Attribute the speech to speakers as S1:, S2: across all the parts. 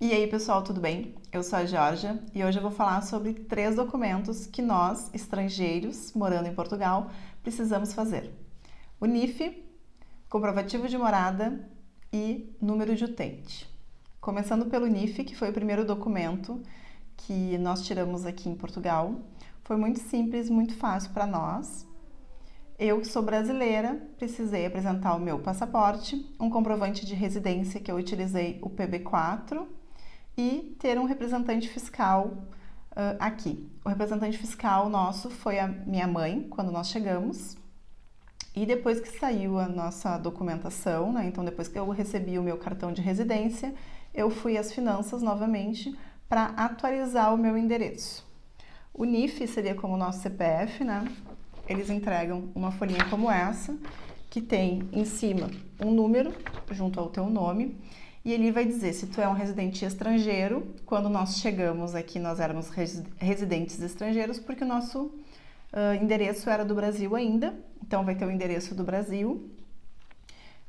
S1: E aí, pessoal, tudo bem? Eu sou a Georgia e hoje eu vou falar sobre 3 documentos que nós, estrangeiros, morando em Portugal, precisamos fazer. O NIF, comprovativo de morada e número de utente. Começando pelo NIF, que foi o primeiro documento que nós tiramos aqui em Portugal. Foi muito simples, muito fácil para nós. Eu, que sou brasileira, precisei apresentar o meu passaporte, um comprovante de residência que eu utilizei o PB4 e ter um representante fiscal aqui. O representante fiscal nosso foi a minha mãe, quando nós chegamos. E depois que saiu a nossa documentação, né, então depois que eu recebi o meu cartão de residência, eu fui às finanças novamente para atualizar o meu endereço. O NIF seria como o nosso CPF, né? Eles entregam uma folhinha como essa, que tem em cima um número junto ao teu nome, e ele vai dizer se tu é um residente estrangeiro. Quando nós chegamos aqui, nós éramos residentes estrangeiros, porque o nosso endereço era do Brasil ainda, então vai ter o endereço do Brasil,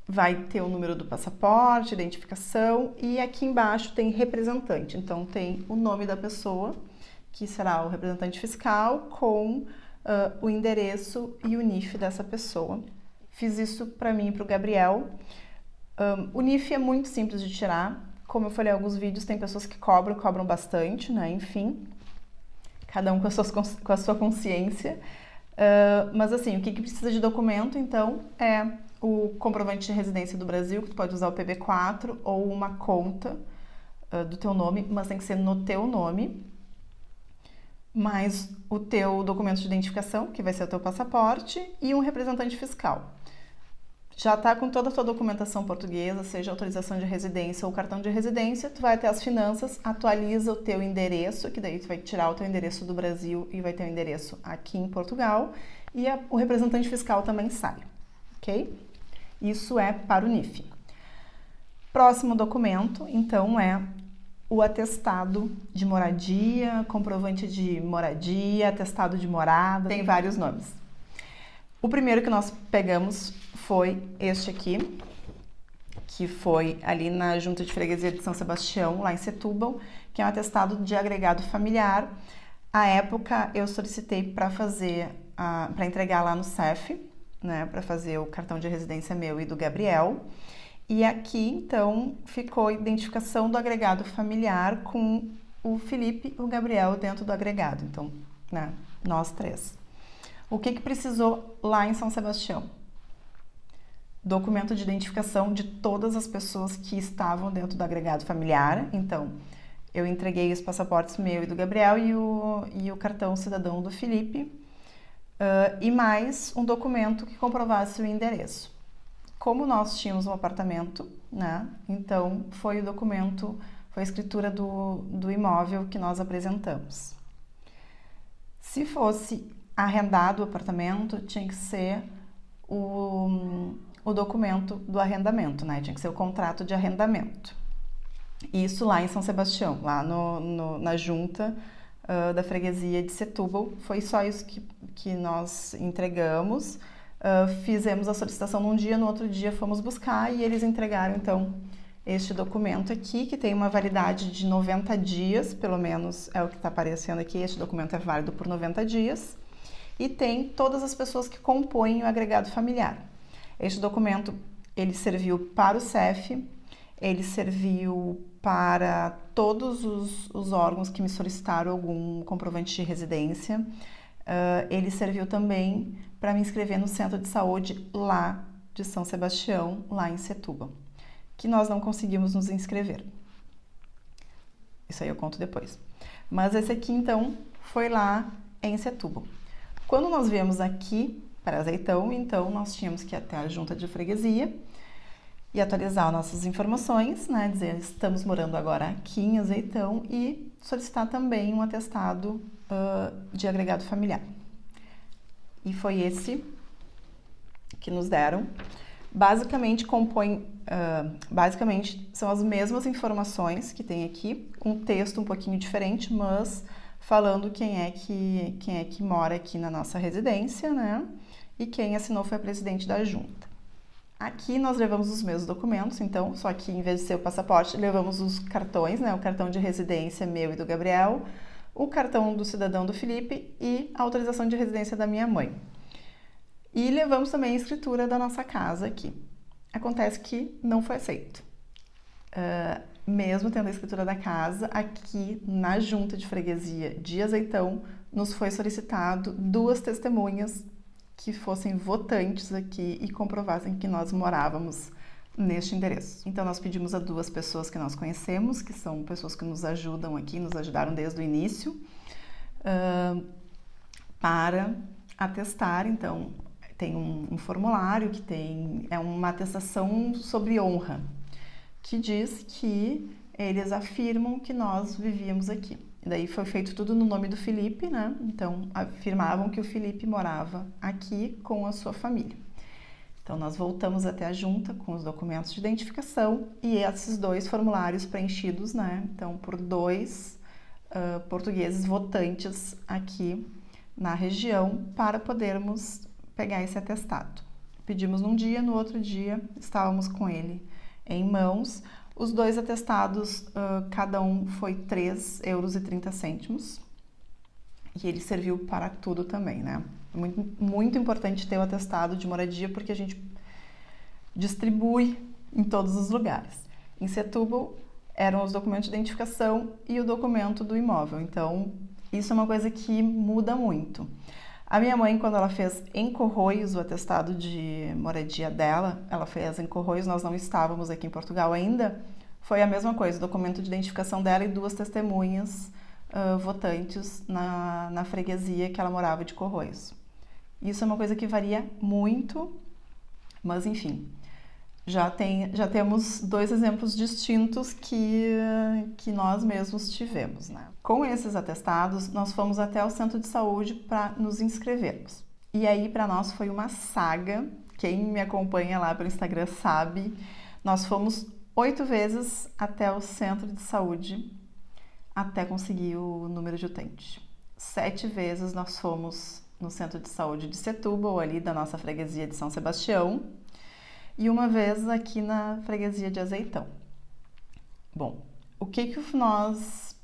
S1: vai ter o número do passaporte, identificação, e aqui embaixo tem representante, então tem o nome da pessoa, que será o representante fiscal, com o endereço e o NIF dessa pessoa. Fiz isso para mim e para o Gabriel. O NIF é muito simples de tirar. Como eu falei em alguns vídeos, tem pessoas que cobram bastante, né? Enfim, cada um com a sua consciência. Mas assim, o que precisa de documento, então, é o comprovante de residência do Brasil, que tu pode usar o PB4 ou uma conta do teu nome, mas tem que ser no teu nome, mais o teu documento de identificação, que vai ser o teu passaporte, e um representante fiscal. Já está com toda a tua documentação portuguesa, seja autorização de residência ou cartão de residência, tu vai até as finanças, atualiza o teu endereço, que daí tu vai tirar o teu endereço do Brasil e vai ter o endereço aqui em Portugal, e o representante fiscal também sai, ok? Isso é para o NIF. Próximo documento, então, é o atestado de moradia, comprovante de moradia, atestado de morada, tem vários nomes. O primeiro que nós pegamos foi este aqui, que foi ali na Junta de Freguesia de São Sebastião, lá em Setúbal, que é um atestado de agregado familiar. À época, eu solicitei para entregar lá no CEF, né, para fazer o cartão de residência meu e do Gabriel. E aqui, então, ficou a identificação do agregado familiar com o Felipe e o Gabriel dentro do agregado. Então, né, nós 3. O que precisou lá em São Sebastião? Documento de identificação de todas as pessoas que estavam dentro do agregado familiar. Então, eu entreguei os passaportes meu e do Gabriel e o cartão cidadão do Felipe, e mais um documento que comprovasse o endereço. Como nós tínhamos um apartamento, né? Então foi a escritura do imóvel que nós apresentamos. Se fosse arrendado o apartamento, tinha que ser o documento do arrendamento, né? Tinha que ser o contrato de arrendamento. Isso lá em São Sebastião, lá na junta da freguesia de Setúbal. Foi só isso que nós entregamos. Fizemos a solicitação num dia, no outro dia fomos buscar e eles entregaram, então, este documento aqui, que tem uma validade de 90 dias, pelo menos é o que está aparecendo aqui. Este documento é válido por 90 dias e tem todas as pessoas que compõem o agregado familiar. Este documento, ele serviu para o CEF, ele serviu para todos os órgãos que me solicitaram algum comprovante de residência. Ele serviu também para me inscrever no centro de saúde lá de São Sebastião, lá em Setúbal, que nós não conseguimos nos inscrever. Isso aí eu conto depois. Mas esse aqui, então, foi lá em Setúbal. Quando nós viemos aqui para Azeitão, então, nós tínhamos que ir até a junta de freguesia e atualizar nossas informações, né? Dizer, estamos morando agora aqui em Azeitão, e solicitar também um atestado de agregado familiar. E foi esse que nos deram. Basicamente são as mesmas informações que tem aqui, um texto um pouquinho diferente, mas falando quem é que mora aqui na nossa residência, né? E quem assinou foi a presidente da junta. Aqui nós levamos os mesmos documentos, então, só que em vez de ser o passaporte, levamos os cartões, né? O cartão de residência meu e do Gabriel, o cartão do cidadão do Felipe e a autorização de residência da minha mãe. E levamos também a escritura da nossa casa aqui. Acontece que não foi aceito. Mesmo tendo a escritura da casa, aqui na junta de freguesia de Azeitão, nos foi solicitado 2 testemunhas que fossem votantes aqui e comprovassem que nós morávamos neste endereço. Então, nós pedimos a 2 pessoas que nós conhecemos, que são pessoas que nos ajudam aqui, nos ajudaram desde o início, para atestar. Então, tem um formulário que é uma atestação sobre honra, que diz que eles afirmam que nós vivíamos aqui. E daí foi feito tudo no nome do Felipe, né? Então, afirmavam que o Felipe morava aqui com a sua família. Então, nós voltamos até a junta com os documentos de identificação e esses 2 formulários preenchidos, né? Então, por 2 portugueses votantes aqui na região para podermos pegar esse atestado. Pedimos num dia, no outro dia estávamos com ele em mãos. Os 2 atestados, cada um foi 3,30 euros e ele serviu para tudo também, né? Muito, muito importante ter o atestado de moradia porque a gente distribui em todos os lugares. Em Setúbal eram os documentos de identificação e o documento do imóvel, então isso é uma coisa que muda muito. A minha mãe, quando ela fez em Corroios o atestado de moradia dela, ela fez em Corroios, nós não estávamos aqui em Portugal ainda, foi a mesma coisa, o documento de identificação dela e 2 testemunhas votantes na freguesia que ela morava de Corroios. Isso é uma coisa que varia muito, mas enfim, já temos 2 exemplos distintos que nós mesmos tivemos, né? Com esses atestados, nós fomos até o centro de saúde para nos inscrevermos. E aí, para nós, foi uma saga. Quem me acompanha lá pelo Instagram sabe. Nós fomos 8 vezes até o centro de saúde até conseguir o número de utente. 7 vezes nós fomos no centro de saúde de Setúbal, ali da nossa freguesia de São Sebastião, e uma vez aqui na freguesia de Azeitão. Bom, o que nós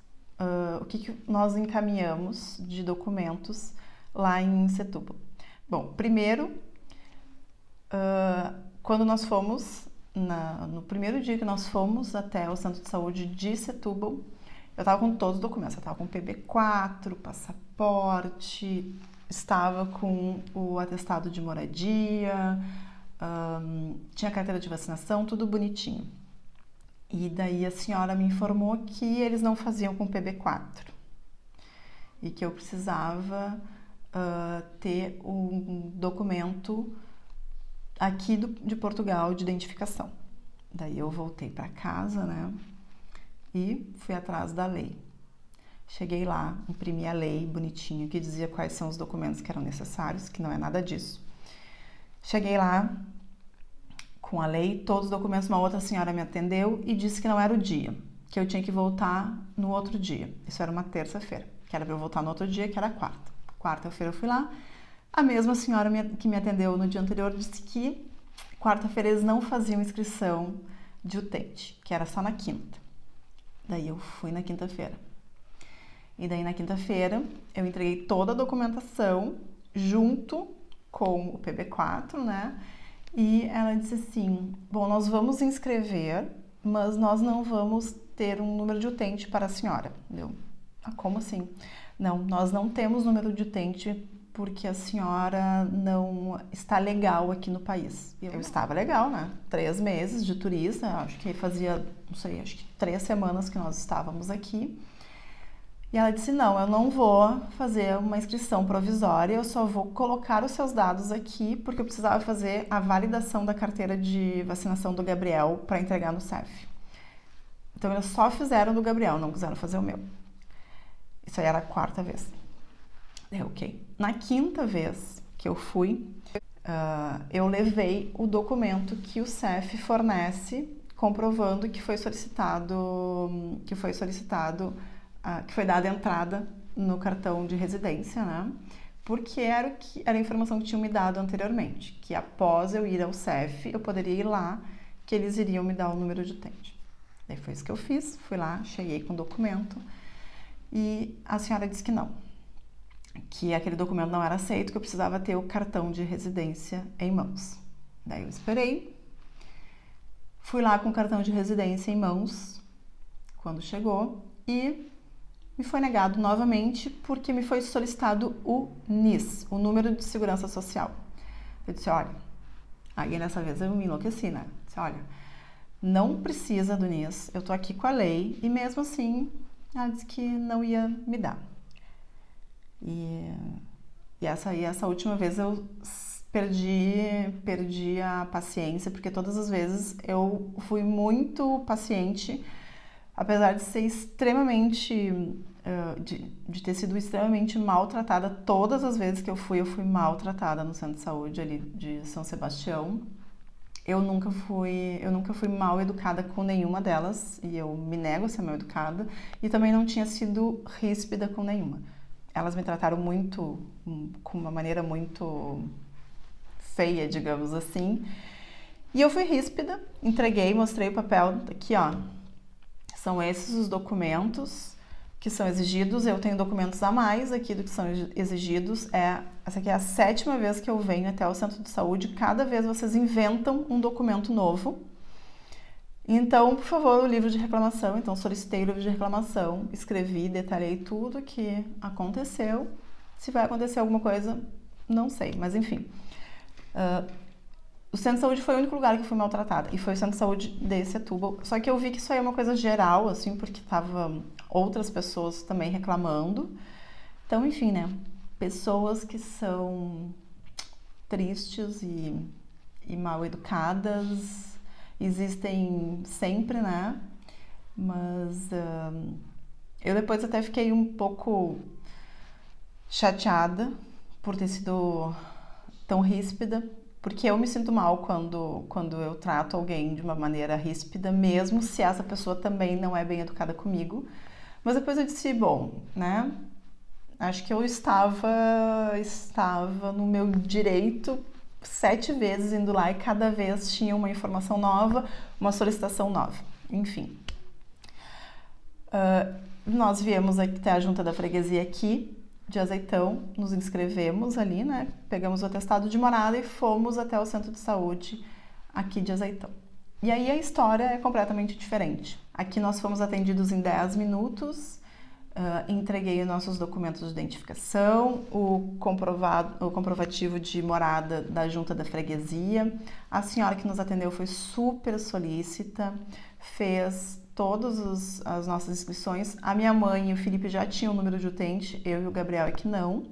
S1: encaminhamos de documentos lá em Setúbal? Bom, primeiro, quando nós fomos, no primeiro dia que nós fomos até o centro de saúde de Setúbal, eu estava com todos os documentos, eu estava com PB4, passaporte, estava com o atestado de moradia, tinha carteira de vacinação, tudo bonitinho. E daí a senhora me informou que eles não faziam com PB4 e que eu precisava ter um documento aqui de Portugal de identificação. Daí eu voltei para casa, né, e fui atrás da lei. Cheguei lá, imprimi a lei bonitinho que dizia quais são os documentos que eram necessários, que não é nada disso. Cheguei lá com a lei, todos os documentos, uma outra senhora me atendeu e disse que não era o dia, que eu tinha que voltar no outro dia. Isso era uma terça-feira, que era para eu voltar no outro dia, que era quarta. Quarta-feira eu fui lá, a mesma senhora que me atendeu no dia anterior disse que quarta-feira eles não faziam inscrição de utente, que era só na quinta. Daí eu fui na quinta-feira. E daí na quinta-feira eu entreguei toda a documentação junto com o PB4, né? E ela disse assim, bom, nós vamos inscrever, mas nós não vamos ter um número de utente para a senhora. Eu, como assim? Não, nós não temos número de utente porque a senhora não está legal aqui no país. Eu estava legal, né? 3 meses de turista, acho que fazia, não sei, acho que 3 semanas que nós estávamos aqui. E ela disse, não, eu não vou fazer uma inscrição provisória, eu só vou colocar os seus dados aqui porque eu precisava fazer a validação da carteira de vacinação do Gabriel para entregar no CEF. Então, eles só fizeram do Gabriel, não quiseram fazer o meu. Isso aí era a 4ª vez. Ok. Na 5ª vez que eu fui, eu levei o documento que o CEF fornece comprovando que foi dada entrada no cartão de residência, né? porque era a informação que tinham me dado anteriormente, que após eu ir ao CEF, eu poderia ir lá, que eles iriam me dar o número de utente. Daí foi isso que eu fiz, fui lá, cheguei com o documento e a senhora disse que não, que aquele documento não era aceito, que eu precisava ter o cartão de residência em mãos. Daí eu esperei, fui lá com o cartão de residência em mãos, quando chegou, e me foi negado novamente porque me foi solicitado o NIS, o Número de Segurança Social. Eu disse, olha, aí nessa vez eu me enlouqueci, né? Eu disse, olha, não precisa do NIS, eu tô aqui com a lei, e mesmo assim, ela disse que não ia me dar. E essa última vez eu perdi a paciência, porque todas as vezes eu fui muito paciente, apesar de ser extremamente, de ter sido extremamente maltratada. Todas as vezes que eu fui maltratada no centro de saúde ali de São Sebastião. Eu nunca fui mal educada com nenhuma delas, e eu me nego a ser mal educada, e também não tinha sido ríspida com nenhuma. Elas me trataram com uma maneira muito feia, digamos assim, e eu fui ríspida, entreguei, mostrei o papel, aqui ó, são esses os documentos que são exigidos, eu tenho documentos a mais aqui do que são exigidos, essa aqui é a 7ª vez que eu venho até o centro de saúde, cada vez vocês inventam um documento novo. Então, por favor, o livro de reclamação, então solicitei o livro de reclamação, escrevi, detalhei tudo que aconteceu, se vai acontecer alguma coisa, não sei, mas enfim. O centro de saúde foi o único lugar que eu fui maltratada, e foi o centro de saúde de Setúbal, só que eu vi que isso aí é uma coisa geral, assim, porque tava outras pessoas também reclamando. Então, enfim, né, pessoas que são tristes e mal educadas existem sempre, né, mas eu depois até fiquei um pouco chateada por ter sido tão ríspida, porque eu me sinto mal quando eu trato alguém de uma maneira ríspida, mesmo se essa pessoa também não é bem educada comigo. Mas depois eu disse, bom, né, acho que eu estava no meu direito 7 vezes indo lá, e cada vez tinha uma informação nova, uma solicitação nova, enfim. Nós viemos até a Junta da Freguesia aqui de Azeitão, nos inscrevemos ali, né? Pegamos o atestado de morada e fomos até o centro de saúde aqui de Azeitão. E aí a história é completamente diferente. Aqui nós fomos atendidos em 10 minutos, entreguei os nossos documentos de identificação, o comprovativo de morada da Junta da Freguesia. A senhora que nos atendeu foi super solícita, fez todas as nossas inscrições. A minha mãe e o Felipe já tinham o número de utente, eu e o Gabriel é que não.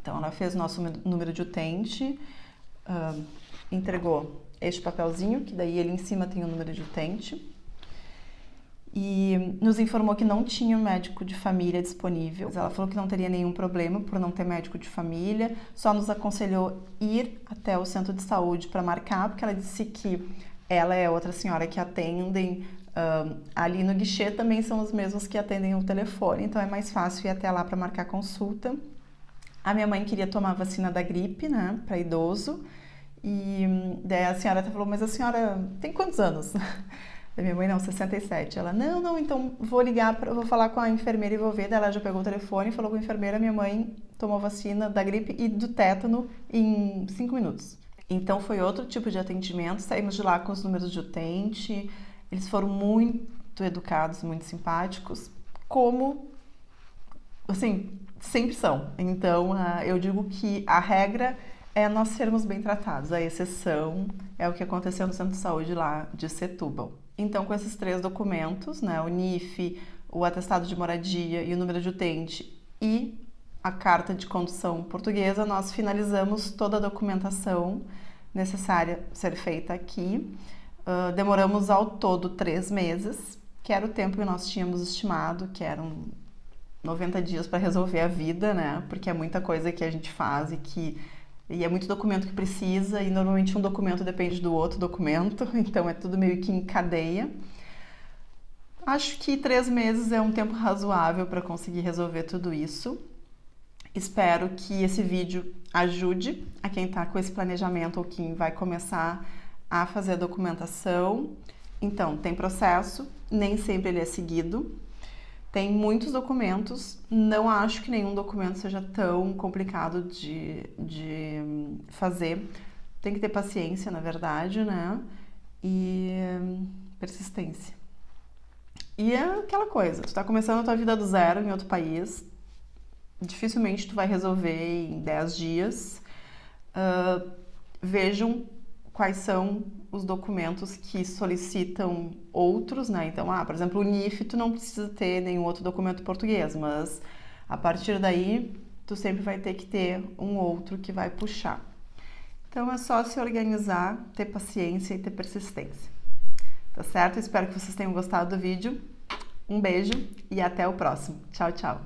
S1: Então ela fez o nosso número de utente, entregou este papelzinho, que daí ele em cima tem o número de utente, e nos informou que não tinha um médico de família disponível. Ela falou que não teria nenhum problema por não ter médico de família, só nos aconselhou ir até o centro de saúde para marcar, porque ela disse que ela é outra senhora que atendem ali no guichê, também são os mesmos que atendem o telefone, então é mais fácil ir até lá para marcar consulta. A minha mãe queria tomar a vacina da gripe, né, para idoso, e daí a senhora até falou, mas a senhora tem quantos anos? Da minha mãe, não, 67. Ela, não, então vou falar com a enfermeira e vou ver. Daí ela já pegou o telefone e falou com a enfermeira, minha mãe tomou vacina da gripe e do tétano em 5 minutos. Então foi outro tipo de atendimento, saímos de lá com os números de utente, eles foram muito educados, muito simpáticos, como, assim, sempre são. Então eu digo que a regra é nós sermos bem tratados, a exceção é o que aconteceu no centro de saúde lá de Setúbal. Então, com esses 3 documentos, né, o NIF, o atestado de moradia e o número de utente e a carta de condução portuguesa, nós finalizamos toda a documentação necessária ser feita aqui. Demoramos ao todo 3 meses, que era o tempo que nós tínhamos estimado, que eram 90 dias para resolver a vida, né? Porque é muita coisa que a gente faz e é muito documento que precisa, e normalmente um documento depende do outro documento, então é tudo meio que em cadeia. Acho que 3 meses é um tempo razoável para conseguir resolver tudo isso. Espero que esse vídeo ajude a quem está com esse planejamento ou quem vai começar a fazer a documentação. Então, tem processo, nem sempre ele é seguido. Tem muitos documentos, não acho que nenhum documento seja tão complicado de fazer. Tem que ter paciência, na verdade, né? E persistência. E é aquela coisa, tu tá começando a tua vida do zero em outro país, dificilmente tu vai resolver em 10 dias. Vejam quais são os documentos que solicitam outros, né? Então, por exemplo, o NIF, tu não precisa ter nenhum outro documento português, mas a partir daí, tu sempre vai ter que ter um outro que vai puxar. Então, é só se organizar, ter paciência e ter persistência. Tá certo? Espero que vocês tenham gostado do vídeo. Um beijo e até o próximo. Tchau, tchau!